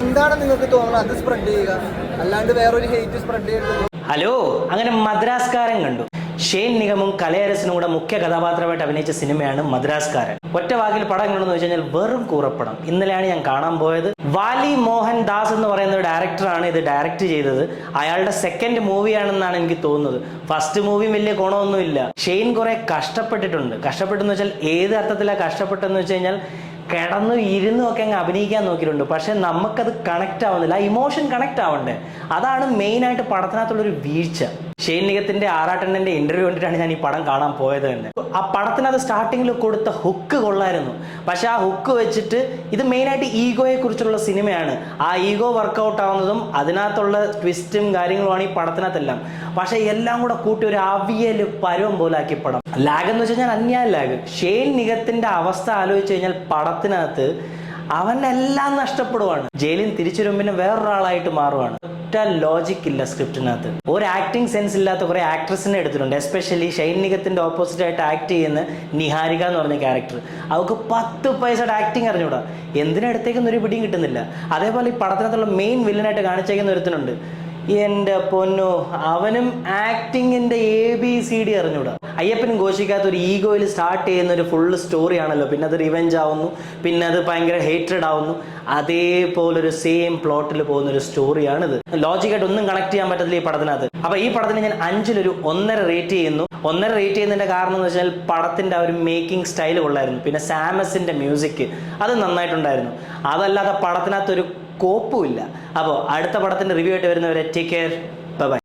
എന്താണ് നിങ്ങൾക്ക് തോന്നുന്നത് അത് സ്പ്രെഡ് ചെയ്യുക, അല്ലാണ്ട് വേറൊരു ഹെയ്റ്റ് സ്പ്രെഡ് ചെയ്തിട്ട്? ഹലോ, അങ്ങനെ മദ്രാസ്കാരൻ കണ്ടു. ഷെയ്ൻ നിഗമും കലയരസനും കൂടെ മുഖ്യ കഥാപാത്രമായിട്ട് അഭിനയിച്ച സിനിമയാണ് മദ്രാസ്കാരൻ. ഒറ്റ വാക്കിൽ പടം എങ്ങനെയെന്ന് വെച്ച് കഴിഞ്ഞാൽ വെറും കൂറപ്പടം. ഇന്നലെയാണ് ഞാൻ കാണാൻ പോയത്. വാലി മോഹൻ ദാസ് എന്ന് പറയുന്ന ഒരു ഡയറക്ടറാണ് ഇത് ഡയറക്റ്റ് ചെയ്തത്. അയാളുടെ സെക്കൻഡ് മൂവിയാണെന്നാണ് എനിക്ക് തോന്നുന്നത്. ഫസ്റ്റ് മൂവിയും വലിയ ഗുണമൊന്നുമില്ല. ഷെയ്ൻ കുറെ കഷ്ടപ്പെട്ടെന്ന് വെച്ചാൽ ഏത് അർത്ഥത്തിലാണ് കഷ്ടപ്പെട്ടെന്ന് വെച്ച് കഴിഞ്ഞാൽ കിടന്നു ഇരുന്നും ഒക്കെ അങ്ങ് അഭിനയിക്കാൻ നോക്കിയിട്ടുണ്ട്. പക്ഷെ നമുക്കത് കണക്ട് ആവുന്നില്ല. ആ ഇമോഷൻ കണക്ട് ആവണ്ടേ, അതാണ് മെയിനായിട്ട് പടത്തിനകത്തുള്ളൊരു വീഴ്ച. ഷെയ്ൻ നിഗത്തിന്റെ ആറാട്ടണ്ണന്റെ ഇന്റർവ്യൂ കണ്ടിട്ടാണ് ഞാൻ ഈ പടം കാണാൻ പോയത് തന്നെ. ആ പടത്തിനകത്ത് സ്റ്റാർട്ടിങ്ങിൽ കൊടുത്ത ഹുക്ക് കൊള്ളായിരുന്നു. പക്ഷെ ആ ഹുക്ക് വെച്ചിട്ട് ഇത് മെയിനായിട്ട് ഈഗോയെ കുറിച്ചുള്ള സിനിമയാണ്. ആ ഈഗോ വർക്കൗട്ട് ആവുന്നതും അതിനകത്തുള്ള ട്വിസ്റ്റും കാര്യങ്ങളുമാണ് ഈ പടത്തിനകത്തെല്ലാം. പക്ഷെ എല്ലാം കൂടെ കൂട്ടി ഒരു അവിയൽ പരുവം പോലാക്കി പടം. ലാഗ് എന്ന് വെച്ച് കഴിഞ്ഞാൽ അന്യായ ലാഗ്. ഷെയ്ൻ നിഗത്തിന്റെ അവസ്ഥ ആലോചിച്ച് കഴിഞ്ഞാൽ പടത്തിനകത്ത് അവനെല്ലാം നഷ്ടപ്പെടുവാണ്. ജയിലിൽ തിരിച്ചു വരുമ്പോൾ പിന്നെ വേറൊരാളായിട്ട് മാറുവാണ്. ഒറ്റ ലോജിക് ഇല്ല സ്ക്രിപ്റ്റിനകത്ത്. ഒരു ആക്ടിങ് സെൻസ് ഇല്ലാത്ത കുറെ ആക്ട്രസിനെ എടുത്തിട്ടുണ്ട്. എസ്പെഷ്യലി ഷെയ്ൻ നിഗത്തിന്റെ ഓപ്പോസിറ്റ് ആയിട്ട് ആക്ട് ചെയ്യുന്ന നിഹാരിക എന്ന് പറഞ്ഞ ക്യാരക്ടർ. അവർക്ക് 10 പൈസയുടെ ആക്ടിങ് അറിഞ്ഞൂടാ. എന്തിനടുത്തേക്കൊന്നും ഒരു പിടിയും കിട്ടുന്നില്ല. അതേപോലെ ഈ പടത്തിനകത്തുള്ള മെയിൻ വില്ലനായിട്ട് കാണിച്ചേക്കുന്ന ഒരുത്തനുണ്ട്. എൻ്റെ പൊന്നോ, അവനും ആക്ടിങ്ങിന്റെ ABCD അറിഞ്ഞൂടാ. അയ്യപ്പനും ഘോഷിക്കാത്ത ഒരു ഈഗോയിൽ സ്റ്റാർട്ട് ചെയ്യുന്ന ഒരു ഫുള്ള് സ്റ്റോറിയാണല്ലോ. പിന്നെ അത് റിവെഞ്ച് ആവുന്നു, പിന്നെ അത് ഭയങ്കര ഹേറ്റഡ് ആവുന്നു. അതേപോലൊരു സെയിം പ്ലോട്ടിൽ പോകുന്ന ഒരു സ്റ്റോറിയാണിത്. ലോജിക്കായിട്ട് ഒന്നും കണക്ട് ചെയ്യാൻ പറ്റത്തില്ല ഈ പടത്തിനകത്ത്. അപ്പൊ ഈ പടത്തിന് ഞാൻ 5-ൽ 1.5 റേറ്റ് ചെയ്യുന്നു. 1.5 റേറ്റ് ചെയ്യുന്നതിന്റെ കാരണം എന്ന് വെച്ചാൽ പടത്തിന്റെ ആ ഒരു മേക്കിംഗ് സ്റ്റൈൽ കൊള്ളായിരുന്നു. പിന്നെ സാമസിന്റെ മ്യൂസിക് അത് നന്നായിട്ടുണ്ടായിരുന്നു. അതല്ലാതെ പടത്തിനകത്തൊരു കോപ്പുമില്ല. അപ്പോൾ അടുത്ത പടത്തിന്റെ റിവ്യൂ ആയിട്ട് വരുന്നവരെ ടേക്ക് കെയർ, ബൈ ബൈ.